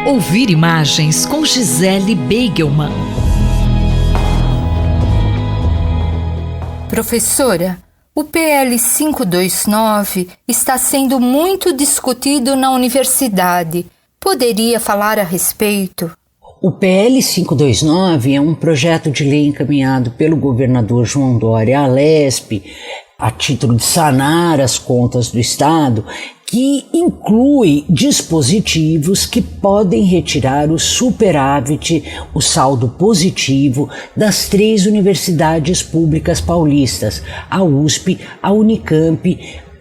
Ouvir imagens com Gisele Beigelman. Professora, o PL 529 está sendo muito discutido na universidade. Poderia falar a respeito? O PL 529 é um projeto de lei encaminhado pelo governador João Dória à Alesp, a título de sanar as contas do Estado, que inclui dispositivos que podem retirar o superávit, o saldo positivo das 3 universidades públicas paulistas, a USP, a Unicamp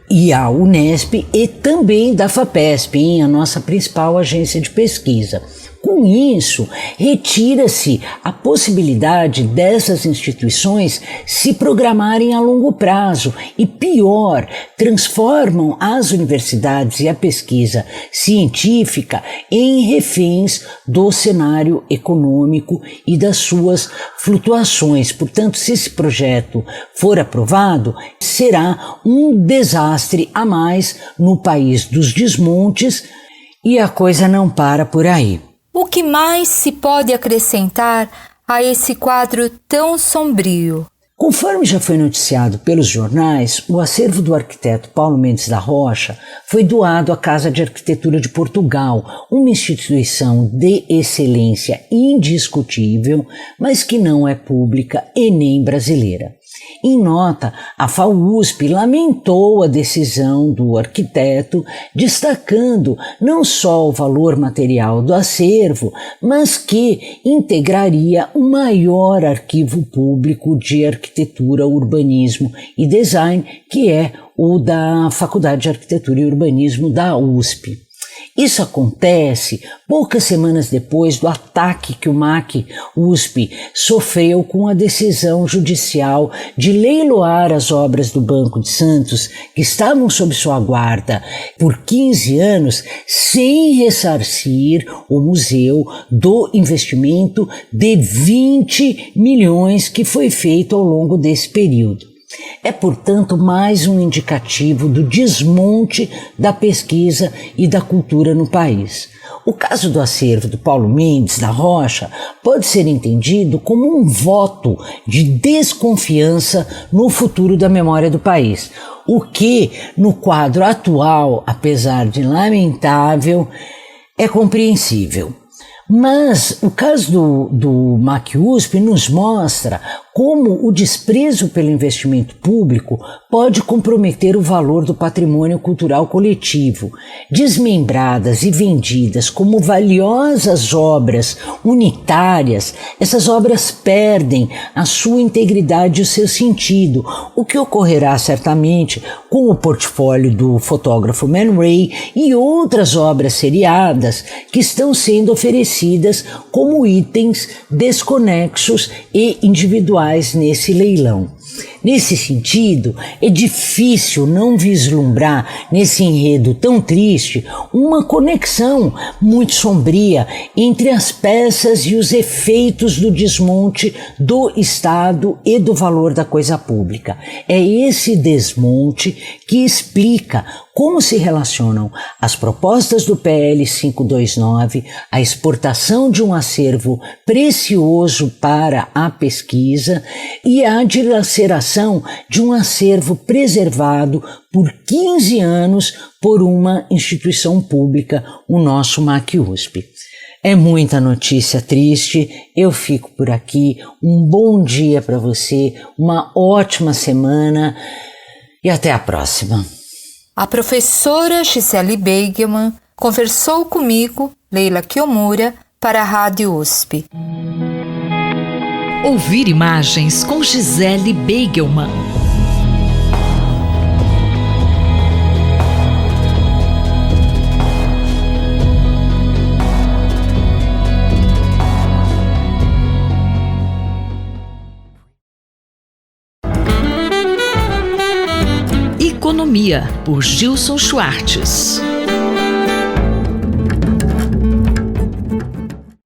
e a Unesp, e também da FAPESP, a nossa principal agência de pesquisa. Com isso, retira-se a possibilidade dessas instituições se programarem a longo prazo e, pior, transformam as universidades e a pesquisa científica em reféns do cenário econômico e das suas flutuações. Portanto, se esse projeto for aprovado, será um desastre a mais no país dos desmontes, e a coisa não para por aí. O que mais se pode acrescentar a esse quadro tão sombrio? Conforme já foi noticiado pelos jornais, o acervo do arquiteto Paulo Mendes da Rocha foi doado à Casa de Arquitetura de Portugal, uma instituição de excelência indiscutível, mas que não é pública e nem brasileira. Em nota, a FAUSP lamentou a decisão do arquiteto, destacando não só o valor material do acervo, mas que integraria o maior arquivo público de arquitetura, urbanismo e design, que é o da Faculdade de Arquitetura e Urbanismo da USP. Isso acontece poucas semanas depois do ataque que o MAC USP sofreu com a decisão judicial de leiloar as obras do Banco de Santos, que estavam sob sua guarda por 15 anos, sem ressarcir o museu do investimento de 20 milhões que foi feito ao longo desse período. É, portanto, mais um indicativo do desmonte da pesquisa e da cultura no país. O caso do acervo do Paulo Mendes da Rocha pode ser entendido como um voto de desconfiança no futuro da memória do país, o que, no quadro atual, apesar de lamentável, é compreensível. Mas o caso do MAC USP nos mostra como o desprezo pelo investimento público pode comprometer o valor do patrimônio cultural coletivo. Desmembradas e vendidas como valiosas obras unitárias, essas obras perdem a sua integridade e o seu sentido, o que ocorrerá certamente com o portfólio do fotógrafo Man Ray e outras obras seriadas que estão sendo oferecidas como itens desconexos e individuais nesse leilão. Nesse sentido, é difícil não vislumbrar nesse enredo tão triste uma conexão muito sombria entre as peças e os efeitos do desmonte do Estado e do valor da coisa pública. É esse desmonte que explica como se relacionam as propostas do PL 529, a exportação de um acervo precioso para a pesquisa e a dilaceração de um acervo preservado por 15 anos por uma instituição pública, o nosso MAC USP. É muita notícia triste, eu fico por aqui. Um bom dia para você, uma ótima semana e até a próxima. A professora Gisele Beigelman conversou comigo, Leila Kiyomura, para a Rádio USP. Ouvir imagens com Gisele Beigelman. Economia, por Gilson Schwartz.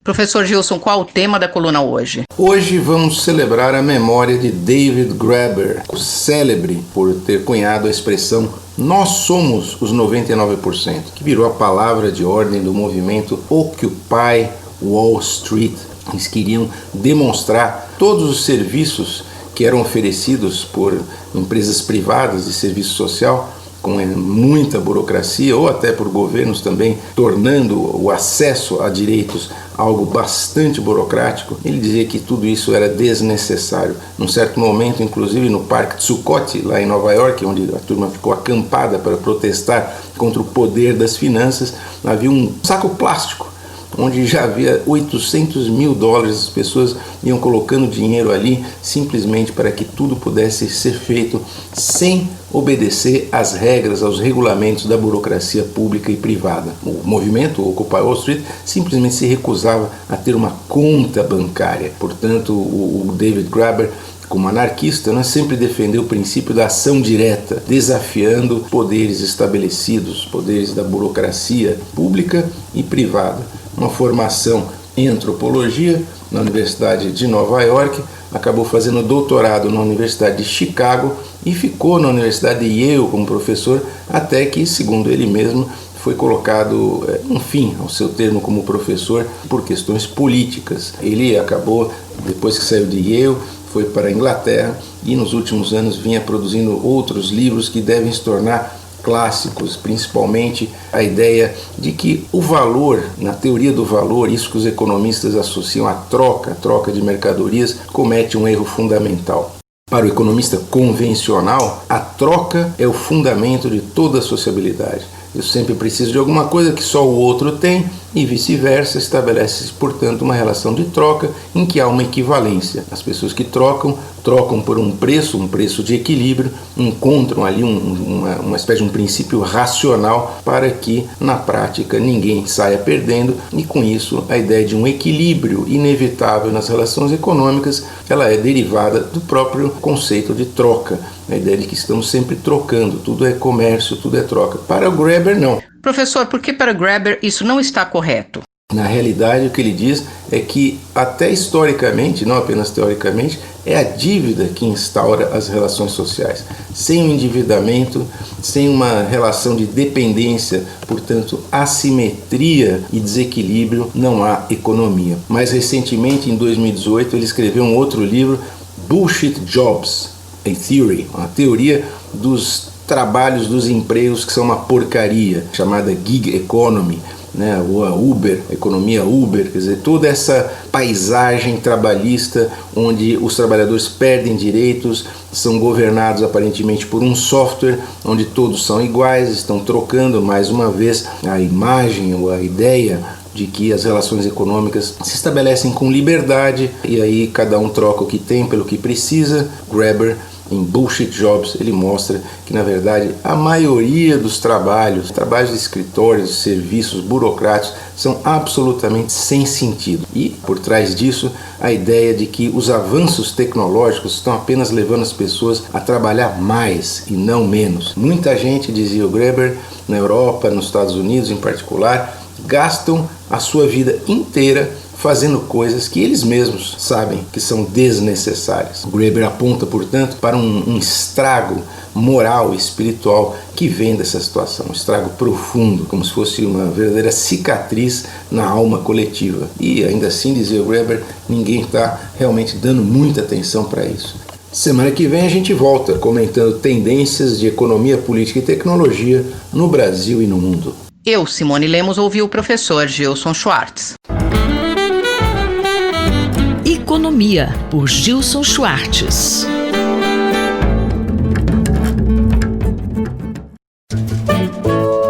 Professor Gilson, qual o tema da coluna hoje? Hoje vamos celebrar a memória de David Graeber, o célebre por ter cunhado a expressão "nós somos os 99%", que virou a palavra de ordem do movimento Occupy Wall Street. Eles queriam demonstrar todos os serviços que eram oferecidos por empresas privadas de serviço social, com muita burocracia, ou até por governos também, tornando o acesso a direitos algo bastante burocrático. Ele dizia que tudo isso era desnecessário. Num certo momento, inclusive no Parque Zuccotti, lá em Nova York, onde a turma ficou acampada para protestar contra o poder das finanças, havia um saco plástico, onde já havia $800 mil, as pessoas iam colocando dinheiro ali simplesmente para que tudo pudesse ser feito sem obedecer às regras, aos regulamentos da burocracia pública e privada. O movimento Occupy Wall Street simplesmente se recusava a ter uma conta bancária. Portanto, o David Graeber, como anarquista, sempre defendeu o princípio da ação direta, desafiando poderes estabelecidos, poderes da burocracia pública e privada. Uma formação em antropologia na Universidade de Nova York, acabou fazendo doutorado na Universidade de Chicago e ficou na Universidade de Yale como professor, até que, segundo ele mesmo, foi colocado um fim ao seu termo como professor por questões políticas. Ele acabou, depois que saiu de Yale, foi para a Inglaterra e nos últimos anos vinha produzindo outros livros que devem se tornar clássicos, principalmente a ideia de que o valor, na teoria do valor, isso que os economistas associam à troca de mercadorias, comete um erro fundamental. Para o economista convencional, a troca é o fundamento de toda a sociabilidade. Eu sempre preciso de alguma coisa que só o outro tem e vice-versa, estabelece-se, portanto, uma relação de troca em que há uma equivalência. As pessoas que trocam por um preço de equilíbrio, encontram ali uma espécie de um princípio racional para que, na prática, ninguém saia perdendo e, com isso, a ideia de um equilíbrio inevitável nas relações econômicas, ela é derivada do próprio conceito de troca. A ideia de que estamos sempre trocando, tudo é comércio, tudo é troca. Para o Graeber, não. Professor, por que para Graeber isso não está correto? Na realidade, o que ele diz é que, até historicamente, não apenas teoricamente, é a dívida que instaura as relações sociais. Sem o endividamento, sem uma relação de dependência, portanto, assimetria e desequilíbrio, não há economia. Mais recentemente, em 2018, ele escreveu um outro livro, Bullshit Jobs, a Theory, uma teoria dos trabalhos, dos empregos que são uma porcaria, chamada Gig Economy, ou a Uber, a economia Uber, quer dizer, toda essa paisagem trabalhista onde os trabalhadores perdem direitos, são governados aparentemente por um software onde todos são iguais, estão trocando mais uma vez a imagem ou a ideia de que as relações econômicas se estabelecem com liberdade e aí cada um troca o que tem pelo que precisa. Graeber, em Bullshit Jobs, ele mostra que, na verdade, a maioria dos trabalhos de escritórios, serviços burocráticos, são absolutamente sem sentido. E, por trás disso, a ideia de que os avanços tecnológicos estão apenas levando as pessoas a trabalhar mais e não menos. Muita gente, dizia o Graeber, na Europa, nos Estados Unidos em particular, gastam a sua vida inteira fazendo coisas que eles mesmos sabem que são desnecessárias. Graeber aponta, portanto, para um estrago moral e espiritual que vem dessa situação, um estrago profundo, como se fosse uma verdadeira cicatriz na alma coletiva. E ainda assim, dizia Graeber, ninguém está realmente dando muita atenção para isso. Semana que vem a gente volta comentando tendências de economia, política e tecnologia no Brasil e no mundo. Eu, Simone Lemos, ouvi o professor Gilson Schwartz. Economia, por Gilson Schwartz.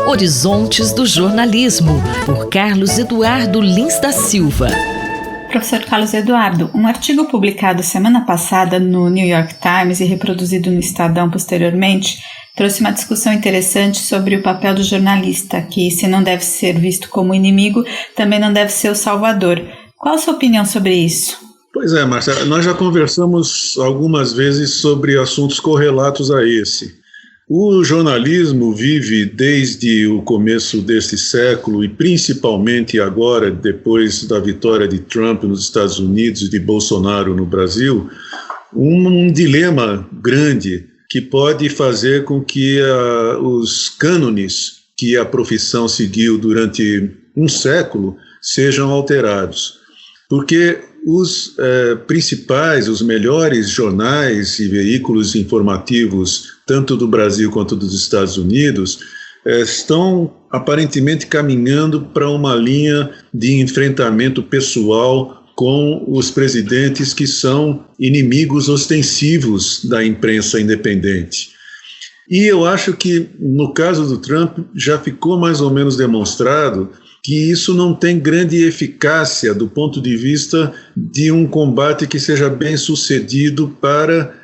Horizontes do Jornalismo, por Carlos Eduardo Lins da Silva. Professor Carlos Eduardo, um artigo publicado semana passada no New York Times e reproduzido no Estadão posteriormente trouxe uma discussão interessante sobre o papel do jornalista, que, se não deve ser visto como inimigo, também não deve ser o salvador. Qual a sua opinião sobre isso? Pois é, Márcia, nós já conversamos algumas vezes sobre assuntos correlatos a esse. O jornalismo vive desde o começo deste século e principalmente agora, depois da vitória de Trump nos Estados Unidos e de Bolsonaro no Brasil, um dilema grande que pode fazer com que os cânones que a profissão seguiu durante um século sejam alterados. Porque os principais, os melhores jornais e veículos informativos, tanto do Brasil quanto dos Estados Unidos, estão aparentemente caminhando para uma linha de enfrentamento pessoal com os presidentes que são inimigos ostensivos da imprensa independente. E eu acho que, no caso do Trump, já ficou mais ou menos demonstrado que isso não tem grande eficácia do ponto de vista de um combate que seja bem sucedido para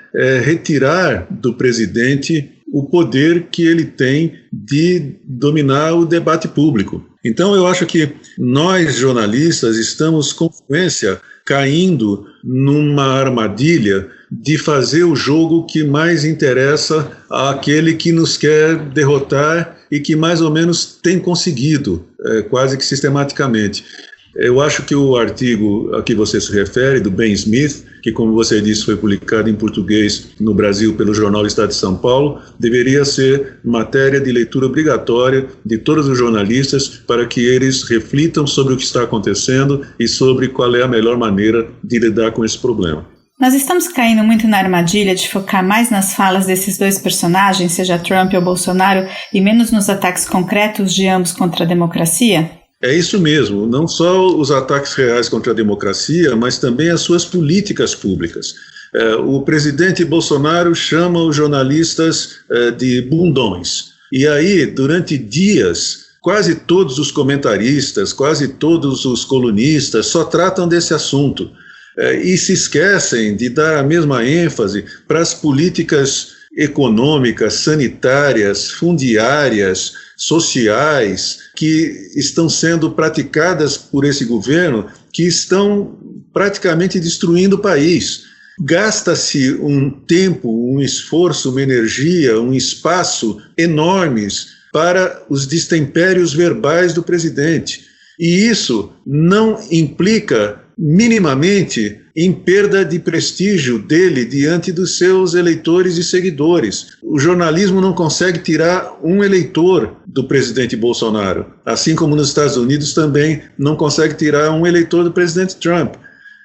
retirar do presidente o poder que ele tem de dominar o debate público. Então eu acho que nós, jornalistas, estamos com frequência caindo numa armadilha de fazer o jogo que mais interessa àquele que nos quer derrotar e que mais ou menos tem conseguido, quase que sistematicamente. Eu acho que o artigo a que você se refere, do Ben Smith, que, como você disse, foi publicado em português no Brasil pelo jornal Estado de São Paulo, deveria ser matéria de leitura obrigatória de todos os jornalistas para que eles reflitam sobre o que está acontecendo e sobre qual é a melhor maneira de lidar com esse problema. Nós estamos caindo muito na armadilha de focar mais nas falas desses dois personagens, seja Trump ou Bolsonaro, e menos nos ataques concretos de ambos contra a democracia? É isso mesmo, não só os ataques reais contra a democracia, mas também as suas políticas públicas. O presidente Bolsonaro chama os jornalistas de bundões. E aí, durante dias, quase todos os comentaristas, quase todos os colunistas só tratam desse assunto. E se esquecem de dar a mesma ênfase para as políticas econômicas, sanitárias, fundiárias, sociais, que estão sendo praticadas por esse governo, que estão praticamente destruindo o país. Gasta-se um tempo, um esforço, uma energia, um espaço enormes para os destempérios verbais do presidente. E isso não implica minimamente em perda de prestígio dele diante dos seus eleitores e seguidores. O jornalismo não consegue tirar um eleitor do presidente Bolsonaro, assim como nos Estados Unidos também não consegue tirar um eleitor do presidente Trump.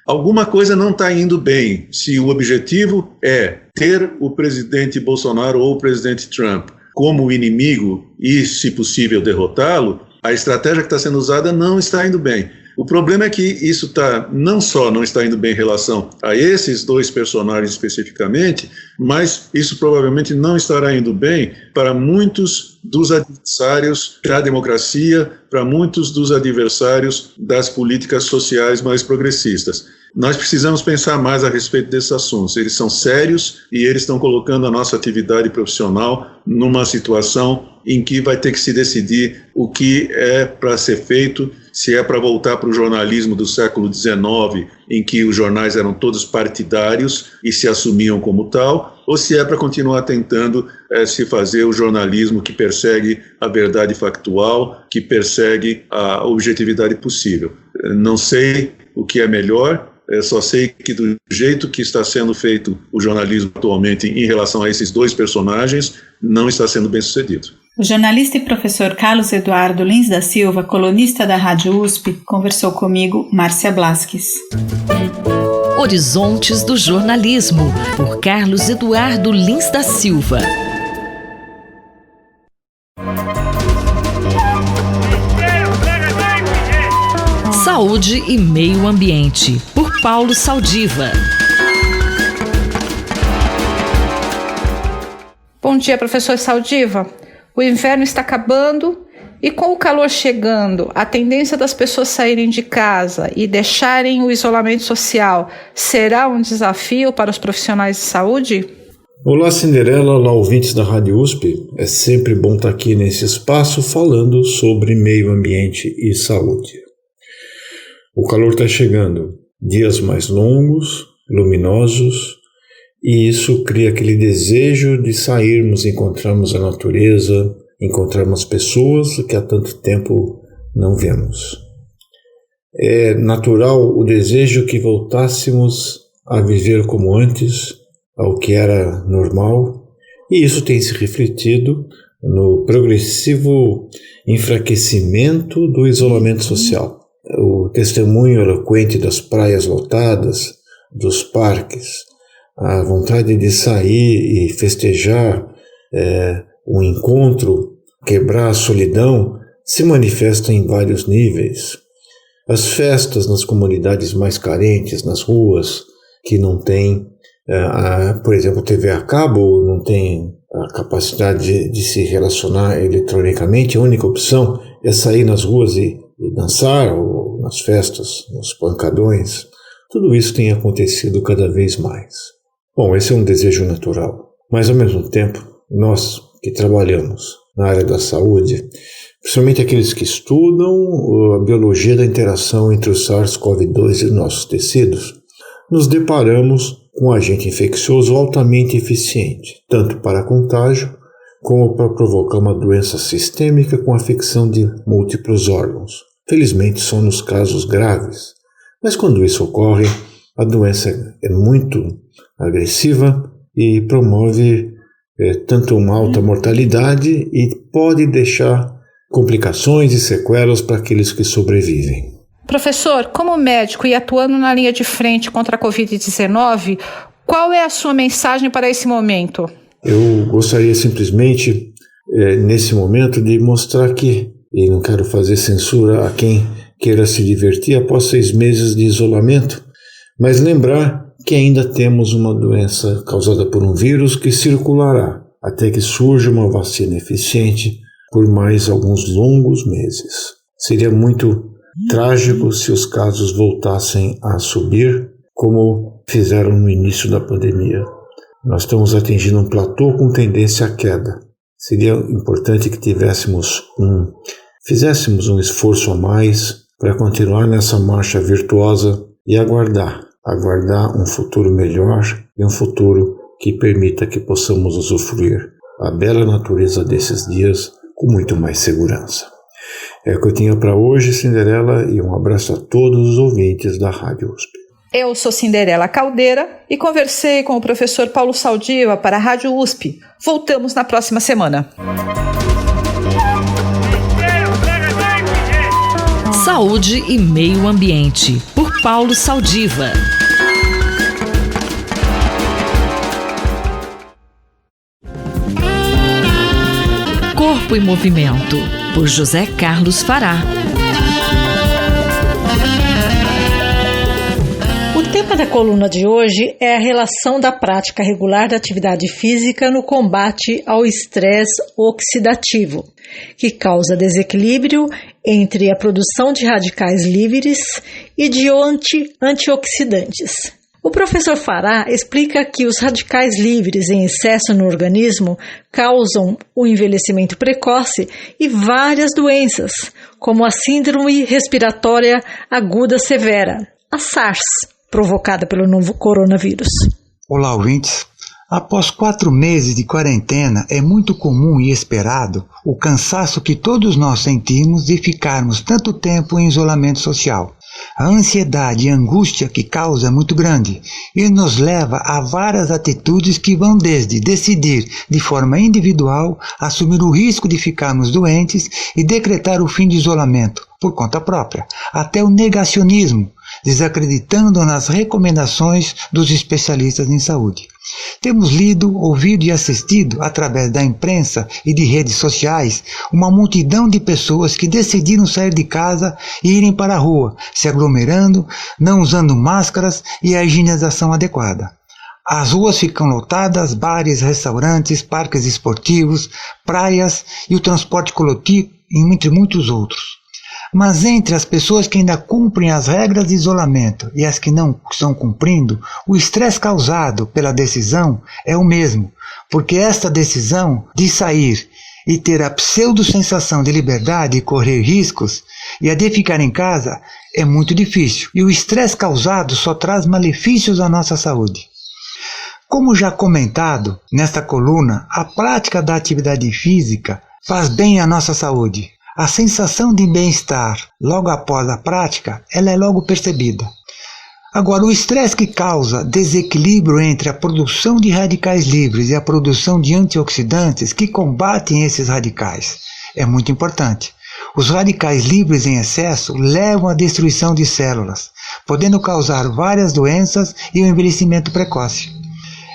Alguma coisa não está indo bem se o objetivo é ter o presidente Bolsonaro ou o presidente Trump como inimigo e, se possível, derrotá-lo. A estratégia que está sendo usada não está indo bem. O problema é que isso não só não está indo bem em relação a esses dois personagens especificamente, mas isso provavelmente não estará indo bem para muitos dos adversários da democracia, para muitos dos adversários das políticas sociais mais progressistas. Nós precisamos pensar mais a respeito desses assuntos. Eles são sérios e eles estão colocando a nossa atividade profissional numa situação em que vai ter que se decidir o que é para ser feito, se é para voltar para o jornalismo do século XIX, em que os jornais eram todos partidários e se assumiam como tal, ou se é para continuar tentando se fazer o jornalismo que persegue a verdade factual, que persegue a objetividade possível. Não sei o que é melhor. Só sei que do jeito que está sendo feito o jornalismo atualmente em relação a esses dois personagens, não está sendo bem sucedido. O jornalista e professor Carlos Eduardo Lins da Silva, colunista da Rádio USP, conversou comigo, Márcia Blasques. Horizontes do Jornalismo, por Carlos Eduardo Lins da Silva. Saúde e Meio Ambiente, por Paulo Saldiva. Bom dia, professor Saldiva. O inverno está acabando e, com o calor chegando, a tendência das pessoas saírem de casa e deixarem o isolamento social será um desafio para os profissionais de saúde? Olá, Cinderela, olá, ouvintes da Rádio USP. É sempre bom estar aqui nesse espaço falando sobre meio ambiente e saúde. O calor está chegando, dias mais longos, luminosos, e isso cria aquele desejo de sairmos, encontrarmos a natureza, encontrarmos pessoas que há tanto tempo não vemos. É natural o desejo que voltássemos a viver como antes, ao que era normal, e isso tem se refletido no progressivo enfraquecimento do isolamento social. O testemunho eloquente das praias lotadas, dos parques, a vontade de sair e festejar um encontro, quebrar a solidão, se manifesta em vários níveis. As festas nas comunidades mais carentes, nas ruas, que não têm, por exemplo, TV a cabo, não tem a capacidade de se relacionar eletronicamente, a única opção é sair nas ruas e dançar, ou nas festas, nos pancadões. Tudo isso tem acontecido cada vez mais. Bom, esse é um desejo natural, mas ao mesmo tempo, nós que trabalhamos na área da saúde, principalmente aqueles que estudam a biologia da interação entre o SARS-CoV-2 e nossos tecidos, nos deparamos com um agente infeccioso altamente eficiente, tanto para contágio como para provocar uma doença sistêmica com afecção de múltiplos órgãos. Felizmente são nos casos graves, mas quando isso ocorre, a doença é muito agressiva e promove tanto uma alta mortalidade e pode deixar complicações e sequelas para aqueles que sobrevivem. Professor, como médico e atuando na linha de frente contra a Covid-19, qual é a sua mensagem para esse momento? Eu gostaria simplesmente, nesse momento, de mostrar que, e não quero fazer censura a quem queira se divertir após 6 meses de isolamento, mas lembrar que ainda temos uma doença causada por um vírus que circulará até que surja uma vacina eficiente por mais alguns longos meses. Seria muito trágico se os casos voltassem a subir, como fizeram no início da pandemia. Nós estamos atingindo um platô com tendência à queda. Seria importante que fizéssemos um esforço a mais para continuar nessa marcha virtuosa e aguardar um futuro melhor e um futuro que permita que possamos usufruir a bela natureza desses dias com muito mais segurança. É o que eu tinha para hoje, Cinderela, e um abraço a todos os ouvintes da Rádio USP. Eu sou Cinderela Caldeira e conversei com o professor Paulo Saldiva para a Rádio USP. Voltamos na próxima semana. Saúde e Meio Ambiente, por Paulo Saldiva. Corpo em Movimento, por José Carlos Fará. O tema da coluna de hoje é a relação da prática regular da atividade física no combate ao estresse oxidativo, que causa desequilíbrio entre a produção de radicais livres e de antioxidantes. O professor Fará explica que os radicais livres em excesso no organismo causam o envelhecimento precoce e várias doenças, como a síndrome respiratória aguda severa, a SARS, provocada pelo novo coronavírus. Olá, ouvintes. Após 4 meses de quarentena, é muito comum e esperado o cansaço que todos nós sentimos de ficarmos tanto tempo em isolamento social. A ansiedade e angústia que causa é muito grande e nos leva a várias atitudes que vão desde decidir de forma individual, assumir o risco de ficarmos doentes e decretar o fim do isolamento por conta própria, até o negacionismo, desacreditando nas recomendações dos especialistas em saúde. Temos lido, ouvido e assistido, através da imprensa e de redes sociais, uma multidão de pessoas que decidiram sair de casa e irem para a rua, se aglomerando, não usando máscaras e a higienização adequada. As ruas ficam lotadas, bares, restaurantes, parques esportivos, praias e o transporte coletivo, entre muitos outros. Mas entre as pessoas que ainda cumprem as regras de isolamento e as que não estão cumprindo, o estresse causado pela decisão é o mesmo, porque esta decisão de sair e ter a pseudo-sensação de liberdade e correr riscos, e a de ficar em casa, é muito difícil, e o estresse causado só traz malefícios à nossa saúde. Como já comentado nesta coluna, a prática da atividade física faz bem à nossa saúde. A sensação de bem-estar logo após a prática, ela é logo percebida. Agora, o estresse que causa desequilíbrio entre a produção de radicais livres e a produção de antioxidantes que combatem esses radicais é muito importante. Os radicais livres em excesso levam à destruição de células, podendo causar várias doenças e o envelhecimento precoce.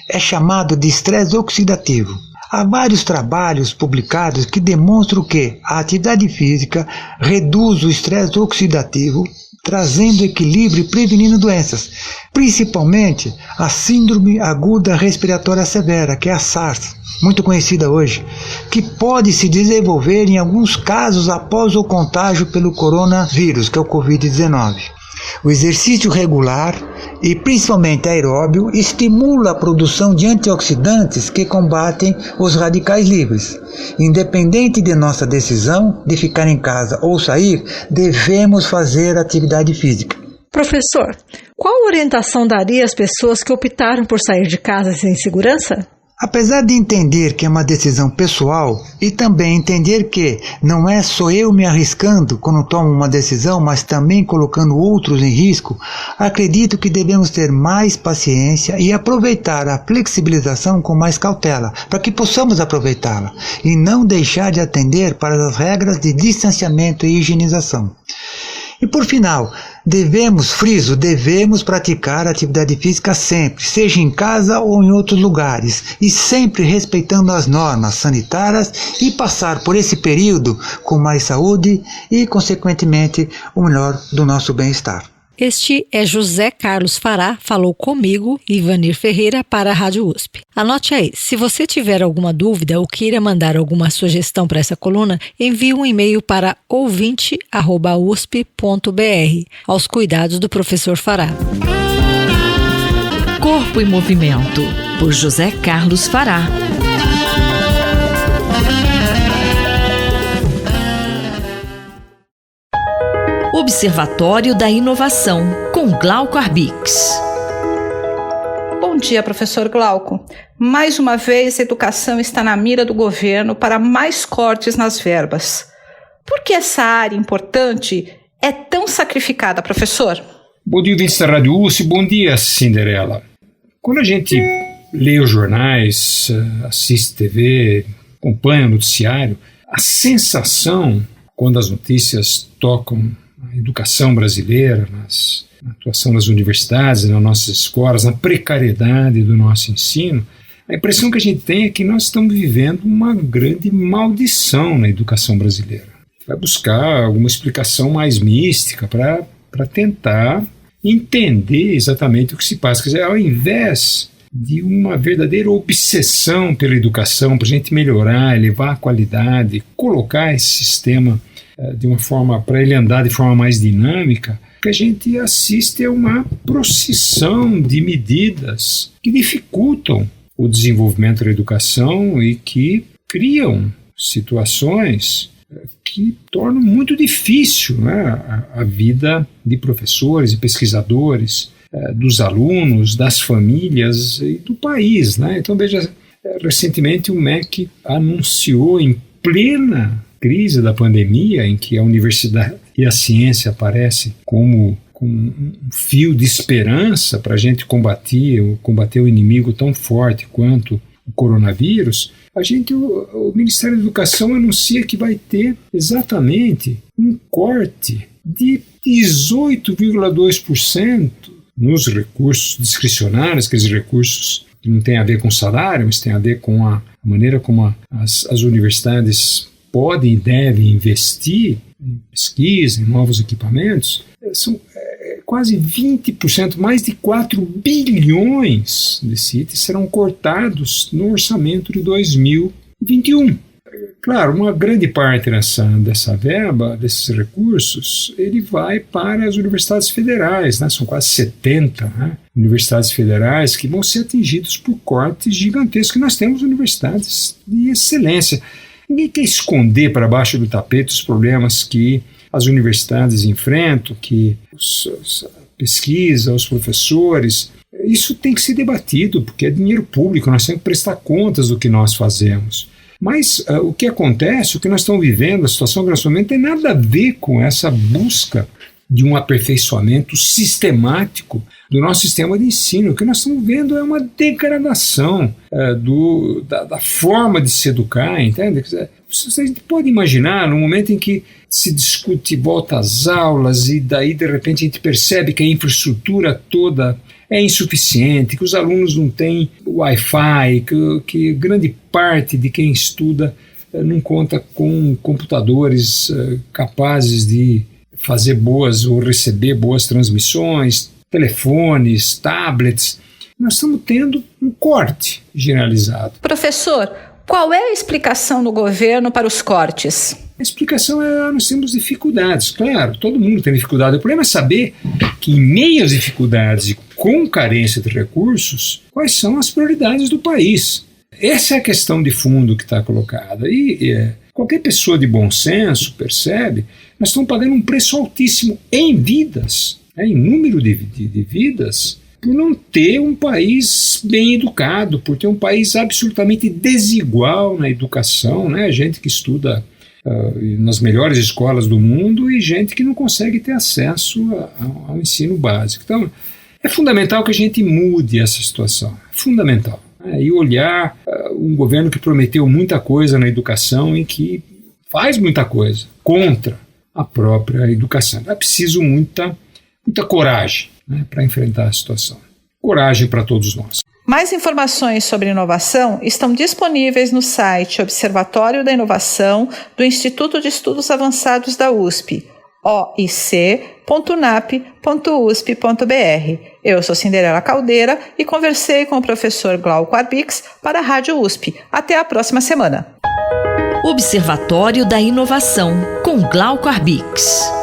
É chamado de estresse oxidativo. Há vários trabalhos publicados que demonstram que a atividade física reduz o estresse oxidativo, trazendo equilíbrio e prevenindo doenças, principalmente a síndrome aguda respiratória severa, que é a SARS, muito conhecida hoje, que pode se desenvolver em alguns casos após o contágio pelo coronavírus, que é o Covid-19. O exercício regular e principalmente aeróbio estimula a produção de antioxidantes que combatem os radicais livres. Independente de nossa decisão de ficar em casa ou sair, devemos fazer atividade física. Professor, qual orientação daria às pessoas que optaram por sair de casa sem segurança? Apesar de entender que é uma decisão pessoal e também entender que não é só eu me arriscando quando tomo uma decisão, mas também colocando outros em risco, acredito que devemos ter mais paciência e aproveitar a flexibilização com mais cautela, para que possamos aproveitá-la e não deixar de atender para as regras de distanciamento e higienização. E por final, devemos praticar atividade física sempre, seja em casa ou em outros lugares, e sempre respeitando as normas sanitárias e passar por esse período com mais saúde e, consequentemente, o melhor do nosso bem-estar. Este é José Carlos Fará, falou comigo, Ivanir Ferreira, para a Rádio USP. Anote aí, se você tiver alguma dúvida ou queira mandar alguma sugestão para essa coluna, envie um e-mail para ouvinte@usp.br, aos cuidados do professor Fará. Corpo em Movimento, por José Carlos Fará. Observatório da Inovação, com Glauco Arbix. Bom dia, professor Glauco. Mais uma vez, a educação está na mira do governo para mais cortes nas verbas. Por que essa área importante é tão sacrificada, professor? Bom dia, ouvintes da Rádio USP. Bom dia, Cinderela. Quando a gente lê os jornais, assiste TV, acompanha o noticiário, a sensação, quando as notícias tocam a educação brasileira, na atuação das universidades, nas nossas escolas, na precariedade do nosso ensino, a impressão que a gente tem é que nós estamos vivendo uma grande maldição na educação brasileira. Vai buscar alguma explicação mais mística para tentar entender exatamente o que se passa. Quer dizer, ao invés de uma verdadeira obsessão pela educação, para a gente melhorar, elevar a qualidade, colocar esse sistema de uma forma, para ele andar de forma mais dinâmica, que a gente assiste a uma procissão de medidas que dificultam o desenvolvimento da educação e que criam situações que tornam muito difícil, né, a vida de professores e pesquisadores, dos alunos, das famílias e do país, né? Então, veja, recentemente o MEC anunciou, em plena crise da pandemia, em que a universidade e a ciência aparecem como um fio de esperança para a gente combater o inimigo tão forte quanto o coronavírus, o Ministério da Educação anuncia que vai ter exatamente um corte de 18,2% nos recursos discricionários, aqueles recursos que não têm a ver com salário, mas têm a ver com a maneira como as universidades podem e devem investir em pesquisa, em novos equipamentos. São quase 20%, mais de 4 bilhões desses itens serão cortados no orçamento de 2021. Claro, uma grande parte dessa verba, desses recursos, ele vai para as universidades federais, né? São quase 70 universidades federais que vão ser atingidas por cortes gigantescos. Nós temos universidades de excelência. Ninguém quer esconder para baixo do tapete os problemas que as universidades enfrentam, que a pesquisa, os professores Isso tem que ser debatido, porque é dinheiro público, nós temos que prestar contas do que nós fazemos. Mas o que acontece, o que nós estamos vivendo, a situação que nós estamos vivendo, tem nada a ver com essa busca de um aperfeiçoamento sistemático do nosso sistema de ensino. O que nós estamos vendo é uma degradação da forma de se educar, entende? Você pode imaginar no momento em que se discute volta às aulas e daí de repente a gente percebe que a infraestrutura toda é insuficiente, que os alunos não têm Wi-Fi, que grande parte de quem estuda não conta com computadores capazes de fazer boas ou receber boas transmissões, telefones, tablets. Nós estamos tendo um corte generalizado. Professor, qual é a explicação do governo para os cortes? A explicação é nós temos dificuldades. Claro, todo mundo tem dificuldade. O problema é saber que em meio às dificuldades e com carência de recursos, quais são as prioridades do país. Essa é a questão de fundo que está colocada. E qualquer pessoa de bom senso percebe, nós estamos pagando um preço altíssimo em vidas, em número de vidas, por não ter um país bem educado, por ter um país absolutamente desigual na educação, né? Gente que estuda nas melhores escolas do mundo e gente que não consegue ter acesso ao ensino básico. Então, é fundamental que a gente mude essa situação, é fundamental. E olhar um governo que prometeu muita coisa na educação e que faz muita coisa contra a própria educação. É preciso muita coragem, né, para enfrentar a situação. Coragem para todos nós. Mais informações sobre inovação estão disponíveis no site Observatório da Inovação do Instituto de Estudos Avançados da USP, oic.unap.usp.br. Eu sou Cinderela Caldeira e conversei com o professor Glauco Arbix para a Rádio USP. Até a próxima semana. Observatório da Inovação, com Glauco Arbix.